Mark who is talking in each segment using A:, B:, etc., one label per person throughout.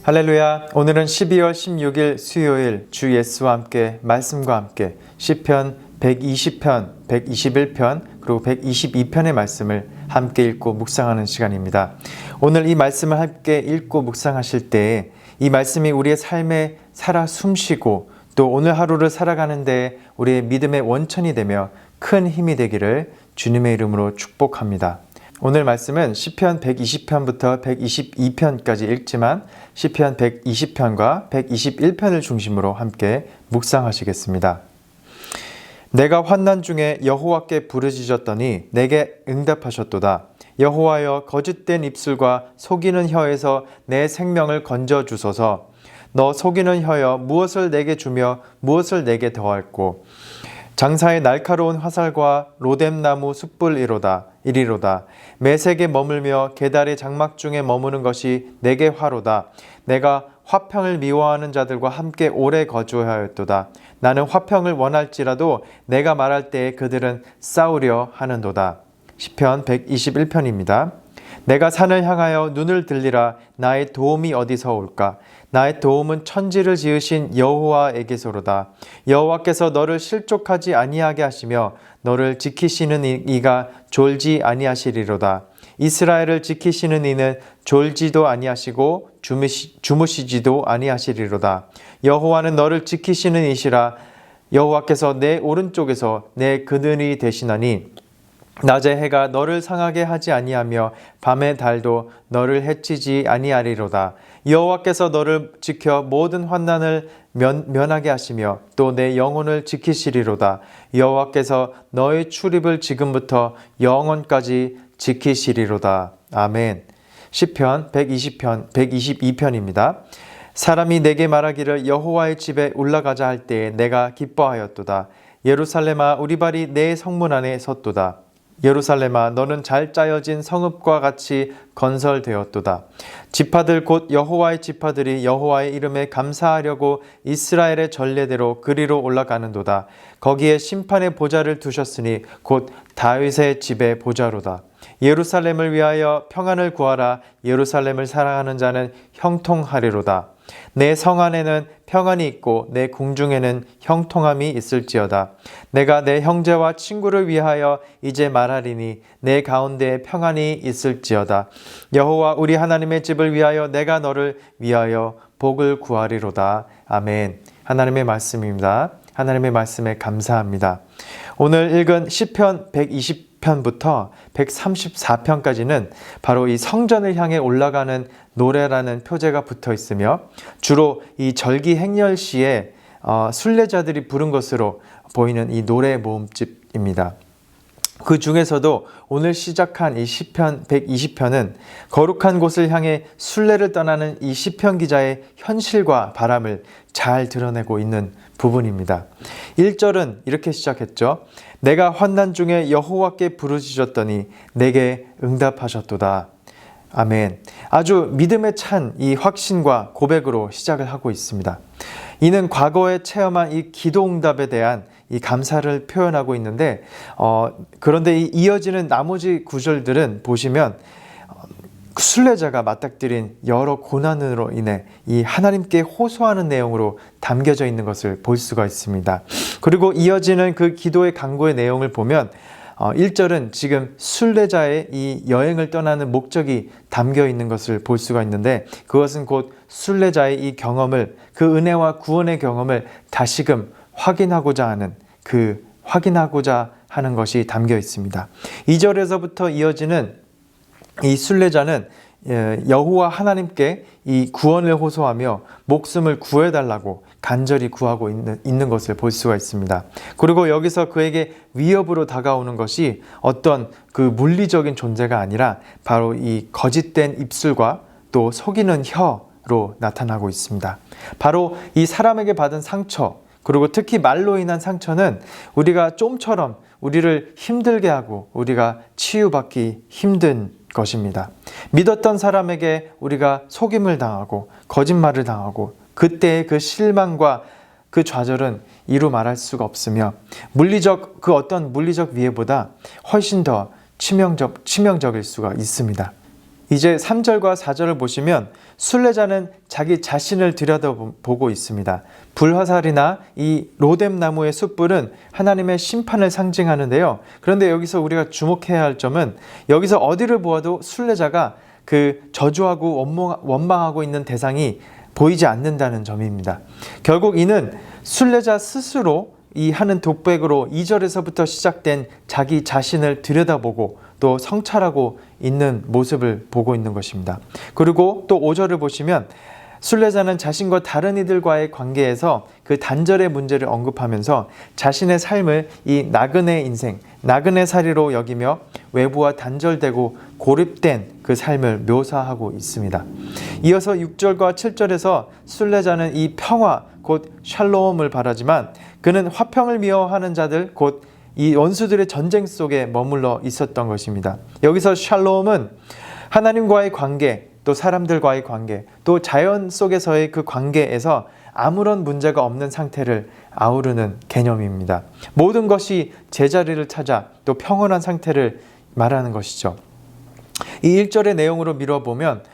A: 할렐루야. 오늘은 12월 16일 수요일 주 예수와 함께 말씀과 함께 시편 120편, 121편 그리고 122편의 말씀을 함께 읽고 묵상하는 시간입니다. 오늘 이 말씀을 함께 읽고 묵상하실 때에 이 말씀이 우리의 삶에 살아 숨쉬고 또 오늘 하루를 살아가는 데 우리의 믿음의 원천이 되며 큰 힘이 되기를 주님의 이름으로 축복합니다. 오늘 말씀은 시편 120편부터 122편까지 읽지만 시편 120편과 121편을 중심으로 함께 묵상하시겠습니다. 내가 환난 중에 여호와께 부르짖었더니 내게 응답하셨도다. 여호와여, 거짓된 입술과 속이는 혀에서 내 생명을 건져 주소서. 너 속이는 혀여, 무엇을 내게 주며 무엇을 내게 더할꼬. 장사의 날카로운 화살과 로뎀나무 숯불이로다. 매색에 머물며 계달의 장막 중에 머무는 것이 내게 화로다. 내가 화평을 미워하는 자들과 함께 오래 거주하였도다. 나는 화평을 원할지라도 내가 말할 때에 그들은 싸우려 하는도다. 시편 121편입니다. 내가 산을 향하여 눈을 들리라. 나의 도움이 어디서 올까? 나의 도움은 천지를 지으신 여호와에게서로다. 여호와께서 너를 실족하지 아니하게 하시며 너를 지키시는 이가 졸지 아니하시리로다. 이스라엘을 지키시는 이는 졸지도 아니하시고 주무시지도 아니하시리로다. 여호와는 너를 지키시는 이시라. 여호와께서 내 오른쪽에서 내 그늘이 되시나니 낮의 해가 너를 상하게 하지 아니하며 밤의 달도 너를 해치지 아니하리로다. 여호와께서 너를 지켜 모든 환난을 면하게 하시며 또 내 영혼을 지키시리로다. 여호와께서 너의 출입을 지금부터 영원까지 지키시리로다. 아멘. 시편 120편, 122편입니다. 사람이 내게 말하기를 여호와의 집에 올라가자 할 때에 내가 기뻐하였도다. 예루살렘아, 우리 발이 내 성문 안에 섰도다. 예루살렘아, 너는 잘 짜여진 성읍과 같이 건설되었도다. 지파들 곧 여호와의 지파들이 여호와의 이름에 감사하려고 이스라엘의 전례대로 그리로 올라가는도다. 거기에 심판의 보좌를 두셨으니 곧 다윗의 집의 보좌로다. 예루살렘을 위하여 평안을 구하라. 예루살렘을 사랑하는 자는 형통하리로다. 내 성 안에는 평안이 있고 내 궁중에는 형통함이 있을지어다. 내가 내 형제와 친구를 위하여 이제 말하리니 내 가운데에 평안이 있을지어다. 여호와 우리 하나님의 집을 위하여 내가 너를 위하여 복을 구하리로다. 아멘. 하나님의 말씀입니다. 하나님의 말씀에 감사합니다. 오늘 읽은 시편 120편부터 134편까지는 바로 이 성전을 향해 올라가는 노래라는 표제가 붙어 있으며 주로 이 절기 행렬 시에 순례자들이 부른 것으로 보이는 이 노래 모음집입니다. 그 중에서도 오늘 시작한 이 시편 120편은 거룩한 곳을 향해 순례를 떠나는 이 시편 기자의 현실과 바람을 잘 드러내고 있는 부분입니다. 1절은 이렇게 시작했죠. 내가 환난 중에 여호와께 부르짖었더니 내게 응답하셨도다. 아멘. 아주 믿음에 찬 이 확신과 고백으로 시작을 하고 있습니다. 이는 과거에 체험한 이 기도 응답에 대한 이 감사를 표현하고 있는데 그런데 이 이어지는 나머지 구절들은 보시면 순례자가 맞닥뜨린 여러 고난으로 인해 이 하나님께 호소하는 내용으로 담겨져 있는 것을 볼 수가 있습니다. 그리고 이어지는 그 기도의 간구의 내용을 보면 1절은 지금 순례자의 이 여행을 떠나는 목적이 담겨 있는 것을 볼 수가 있는데 그것은 곧 순례자의 이 경험을, 그 은혜와 구원의 경험을 다시금 확인하고자 하는 것이 담겨 있습니다. 2절에서부터 이어지는 이 순례자는 여호와 하나님께 이 구원을 호소하며 목숨을 구해달라고 간절히 구하고 있는 것을 볼 수가 있습니다. 그리고 여기서 그에게 위협으로 다가오는 것이 어떤 그 물리적인 존재가 아니라 바로 이 거짓된 입술과 또 속이는 혀로 나타나고 있습니다. 바로 이 사람에게 받은 상처, 그리고 특히 말로 인한 상처는 우리가 좀처럼 우리를 힘들게 하고 우리가 치유받기 힘든 것입니다. 믿었던 사람에게 우리가 속임을 당하고 거짓말을 당하고 그때의 그 실망과 그 좌절은 이루 말할 수가 없으며 그 어떤 물리적 위해보다 훨씬 더 치명적일 수가 있습니다. 이제 3절과 4절을 보시면 순례자는 자기 자신을 들여다보고 있습니다. 불화살이나 이 로뎀 나무의 숯불은 하나님의 심판을 상징하는데요. 그런데 여기서 우리가 주목해야 할 점은 여기서 어디를 보아도 순례자가 그 저주하고 원망하고 있는 대상이 보이지 않는다는 점입니다. 결국 이는 순례자 스스로 이 하는 독백으로 2절에서부터 시작된 자기 자신을 들여다보고 또 성찰하고 있는 모습을 보고 있는 것입니다. 그리고 또 5절을 보시면 순례자는 자신과 다른 이들과의 관계에서 그 단절의 문제를 언급하면서 자신의 삶을 이 나그네 인생, 나그네 살이로 여기며 외부와 단절되고 고립된 그 삶을 묘사하고 있습니다. 이어서 6절과 7절에서 순례자는 이 평화 곧 샬롬을 바라지만 그는 화평을 미워하는 자들 곧 이 원수들의 전쟁 속에 머물러 있었던 것입니다. 여기서 샬롬은 하나님과의 관계, 또 사람들과의 관계, 또 자연 속에서의 그 관계에서 아무런 문제가 없는 상태를 아우르는 개념입니다. 모든 것이 제자리를 찾아 또 평온한 상태를 말하는 것이죠. 이 1절의 내용으로 미뤄보면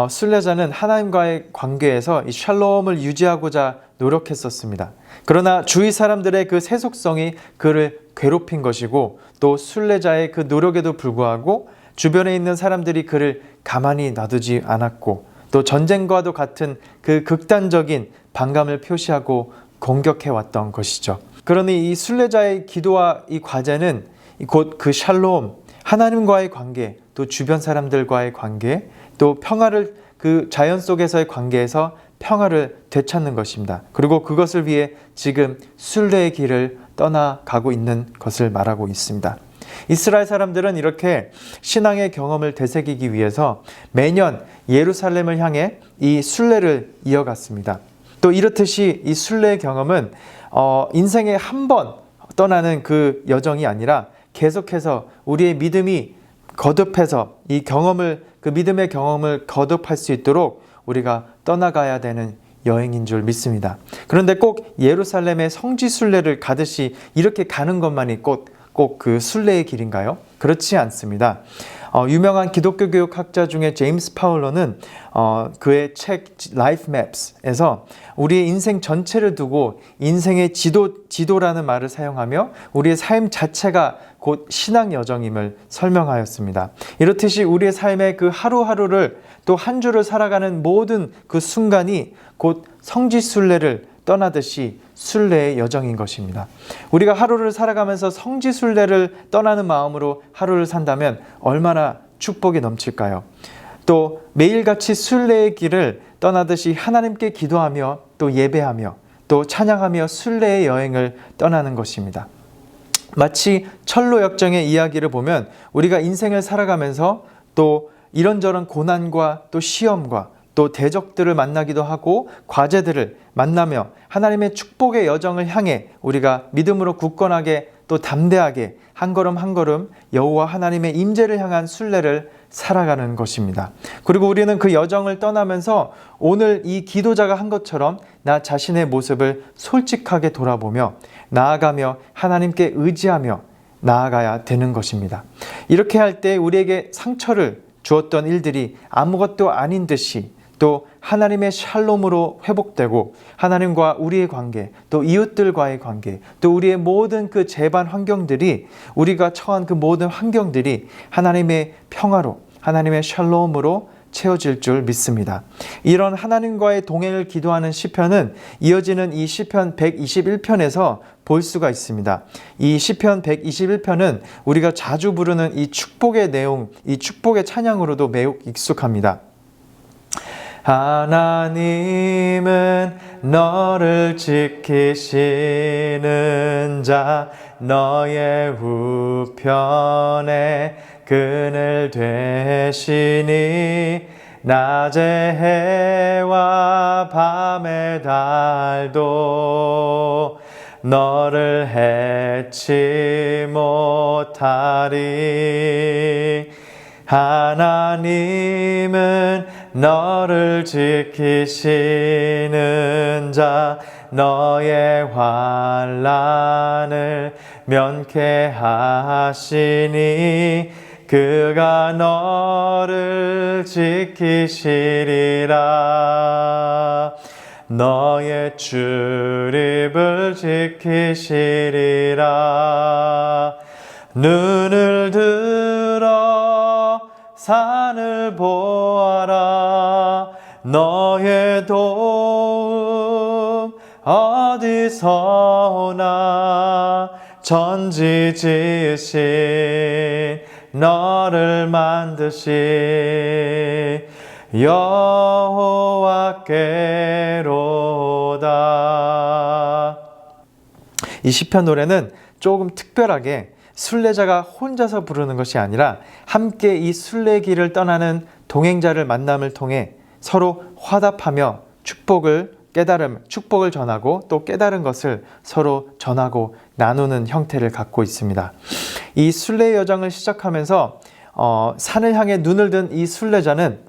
A: 순례자는 하나님과의 관계에서 이 샬롬을 유지하고자 노력했었습니다. 그러나 주위 사람들의 그 세속성이 그를 괴롭힌 것이고 또 순례자의 그 노력에도 불구하고 주변에 있는 사람들이 그를 가만히 놔두지 않았고 또 전쟁과도 같은 그 극단적인 반감을 표시하고 공격해왔던 것이죠. 그러니 이 순례자의 기도와 이 과제는 곧 그 샬롬, 하나님과의 관계, 또 주변 사람들과의 관계, 또 평화를 그 자연 속에서의 관계에서 평화를 되찾는 것입니다. 그리고 그것을 위해 지금 순례의 길을 떠나가고 있는 것을 말하고 있습니다. 이스라엘 사람들은 이렇게 신앙의 경험을 되새기기 위해서 매년 예루살렘을 향해 이 순례를 이어갔습니다. 또 이렇듯이 이 순례의 경험은 인생에 한 번 떠나는 그 여정이 아니라 계속해서 우리의 믿음이 거듭해서 이 경험을 그 믿음의 경험을 거듭할 수 있도록 우리가 떠나가야 되는 여행인 줄 믿습니다. 그런데 꼭 예루살렘의 성지 순례를 가듯이 이렇게 가는 것만이 꼭 그 순례의 길인가요? 그렇지 않습니다. 유명한 기독교 교육학자 중에 제임스 파울러는 그의 책 Life Maps에서 우리의 인생 전체를 두고 인생의 지도라는 말을 사용하며 우리의 삶 자체가 곧 신앙 여정임을 설명하였습니다. 이렇듯이 우리의 삶의 그 하루하루를 또 한 주를 살아가는 모든 그 순간이 곧 성지 순례를 떠나듯이 순례의 여정인 것입니다. 우리가 하루를 살아가면서 성지 순례를 떠나는 마음으로 하루를 산다면 얼마나 축복이 넘칠까요? 또 매일같이 순례의 길을 떠나듯이 하나님께 기도하며 또 예배하며 또 찬양하며 순례의 여행을 떠나는 것입니다. 마치 철로 역정의 이야기를 보면 우리가 인생을 살아가면서 또 이런저런 고난과 또 시험과 또 대적들을 만나기도 하고 과제들을 만나며 하나님의 축복의 여정을 향해 우리가 믿음으로 굳건하게 또 담대하게 한 걸음 한 걸음 여호와 하나님의 임재를 향한 순례를 살아가는 것입니다. 그리고 우리는 그 여정을 떠나면서 오늘 이 기도자가 한 것처럼 나 자신의 모습을 솔직하게 돌아보며 나아가며 하나님께 의지하며 나아가야 되는 것입니다. 이렇게 할 때 우리에게 상처를 주었던 일들이 아무것도 아닌 듯이 또 하나님의 샬롬으로 회복되고 하나님과 우리의 관계, 또 이웃들과의 관계, 또 우리의 모든 그 재반 환경들이 우리가 처한 그 모든 환경들이 하나님의 평화로, 하나님의 샬롬으로 채워질 줄 믿습니다. 이런 하나님과의 동행을 기도하는 시편은 이어지는 이 시편 121편에서 볼 수가 있습니다. 이 시편 121편은 우리가 자주 부르는 이 축복의 내용, 이 축복의 찬양으로도 매우 익숙합니다. 하나님은 너를 지키시는 자 너의 우편에 그늘 되시니 낮의 해와 밤의 달도 너를 해치 못하리. 하나님은 너를 지키시는 자 너의 환난을 면케 하시니 그가 너를 지키시리라. 너의 출입을 지키시리라. 눈을 들어 산을 보아라. 너의 도움 어디서 오나. 천지 지으신 너를 만드신 여호와께로다. 이 시편 노래는 조금 특별하게 순례자가 혼자서 부르는 것이 아니라 함께 이 순례길을 떠나는 동행자를 만남을 통해 서로 화답하며 축복을 전하고 또 깨달은 것을 서로 전하고 나누는 형태를 갖고 있습니다. 이 순례 여정을 시작하면서 산을 향해 눈을 든 이 순례자는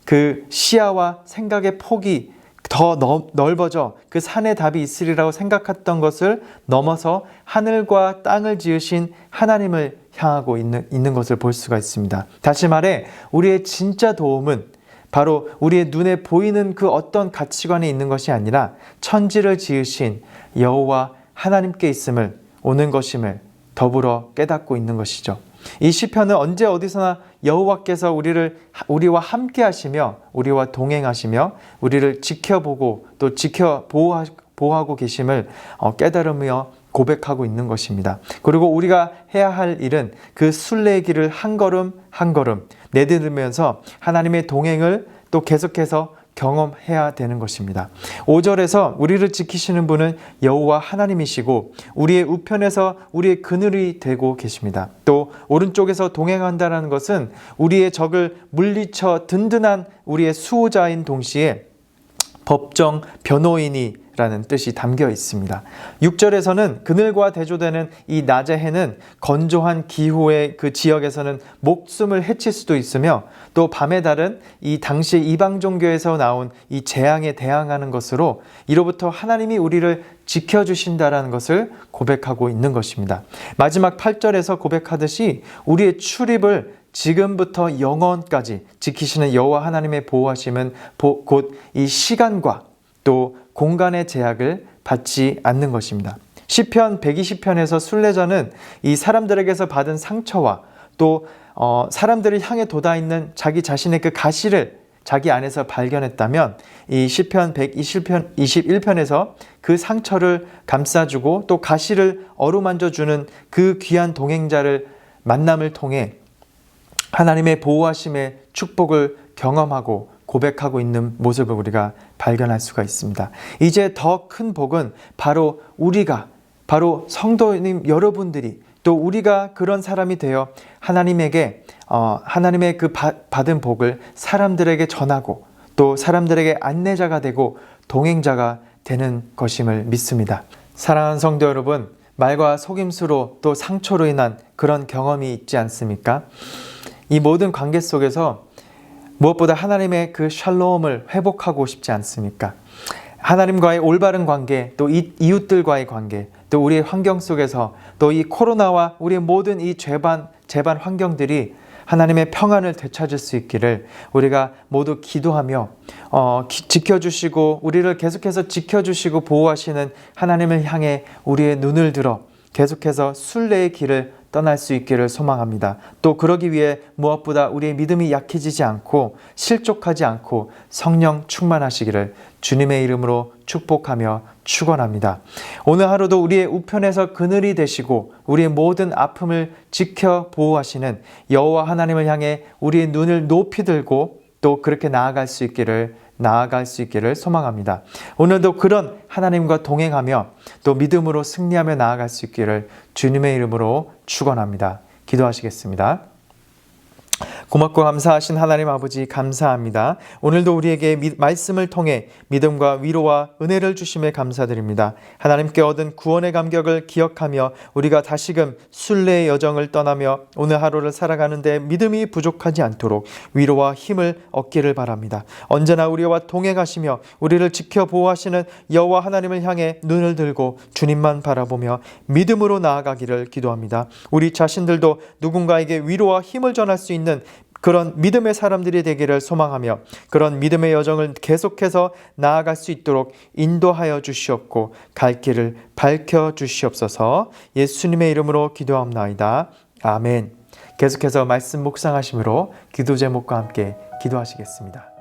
A: 그 시야와 생각의 폭이 더 넓어져 그 산에 답이 있으리라고 생각했던 것을 넘어서 하늘과 땅을 지으신 하나님을 향하고 있는 것을 볼 수가 있습니다. 다시 말해 우리의 진짜 도움은 바로 우리의 눈에 보이는 그 어떤 가치관에 있는 것이 아니라 천지를 지으신 여호와 하나님께 오는 것임을 더불어 깨닫고 있는 것이죠. 이 시편은 언제 어디서나 여호와께서 우리와 함께 하시며 우리와 동행하시며 우리를 지켜보고 또 보호하고 계심을 깨달으며 고백하고 있는 것입니다. 그리고 우리가 해야 할 일은 그 순례의 길을 한 걸음 한 걸음 내딛으면서 하나님의 동행을 또 계속해서 경험해야 되는 것입니다. 5절에서 우리를 지키시는 분은 여호와 하나님이시고 우리의 우편에서 우리의 그늘이 되고 계십니다. 또 오른쪽에서 동행한다는 것은 우리의 적을 물리쳐 든든한 우리의 수호자인 동시에 법정 변호인이라는 뜻이 담겨 있습니다. 6절에서는 그늘과 대조되는 이 낮의 해는 건조한 기후의 그 지역에서는 목숨을 해칠 수도 있으며 또 밤의 달은 이 당시 이방 종교에서 나온 이 재앙에 대항하는 것으로 이로부터 하나님이 우리를 지켜주신다라는 것을 고백하고 있는 것입니다. 마지막 8절에서 고백하듯이 우리의 출입을 지금부터 영원까지 지키시는 여호와 하나님의 보호하심은 곧 이 시간과 또 공간의 제약을 받지 않는 것입니다. 시편 120편에서 순례자는 이 사람들에게서 받은 상처와 또 사람들을 향해 돋아있는 자기 자신의 그 가시를 자기 안에서 발견했다면 이 시편 121편에서 그 상처를 감싸주고 또 가시를 어루만져주는 그 귀한 동행자를 만남을 통해 하나님의 보호하심의 축복을 경험하고 고백하고 있는 모습을 우리가 발견할 수가 있습니다. 이제 더 큰 복은 바로 성도님 여러분들이 또 우리가 그런 사람이 되어 하나님의 그 받은 복을 사람들에게 전하고 또 사람들에게 안내자가 되고 동행자가 되는 것임을 믿습니다. 사랑하는 성도 여러분, 말과 속임수로 또 상처로 인한 그런 경험이 있지 않습니까? 이 모든 관계 속에서 무엇보다 하나님의 그 샬롬을 회복하고 싶지 않습니까? 하나님과의 올바른 관계, 또 이웃들과의 관계, 또 우리의 환경 속에서 또 이 코로나와 우리의 모든 이 재반 환경들이 하나님의 평안을 되찾을 수 있기를 우리가 모두 기도하며 지켜주시고 우리를 계속해서 지켜주시고 보호하시는 하나님을 향해 우리의 눈을 들어 계속해서 순례의 길을 떠날 수 있기를 소망합니다. 또 그러기 위해 무엇보다 우리의 믿음이 약해지지 않고 실족하지 않고 성령 충만하시기를 주님의 이름으로 축복하며 축원합니다. 오늘 하루도 우리의 우편에서 그늘이 되시고 우리의 모든 아픔을 지켜 보호하시는 여호와 하나님을 향해 우리의 눈을 높이 들고 또 그렇게 나아갈 수 있기를 소망합니다. 오늘도 그런 하나님과 동행하며 또 믿음으로 승리하며 나아갈 수 있기를 주님의 이름으로 축원합니다. 기도하시겠습니다. 고맙고 감사하신 하나님 아버지 감사합니다. 오늘도 우리에게 말씀을 통해 믿음과 위로와 은혜를 주심에 감사드립니다. 하나님께 얻은 구원의 감격을 기억하며 우리가 다시금 순례의 여정을 떠나며 오늘 하루를 살아가는데 믿음이 부족하지 않도록 위로와 힘을 얻기를 바랍니다. 언제나 우리와 동행하시며 우리를 지켜 보호하시는 여호와 하나님을 향해 눈을 들고 주님만 바라보며 믿음으로 나아가기를 기도합니다. 우리 자신들도 누군가에게 위로와 힘을 전할 수 있는 그런 믿음의 사람들이 되기를 소망하며 그런 믿음의 여정을 계속해서 나아갈 수 있도록 인도하여 주시옵고 갈 길을 밝혀 주시옵소서. 예수님의 이름으로 기도하옵나이다. 아멘. 계속해서 말씀 묵상하심으로 기도 제목과 함께 기도하시겠습니다.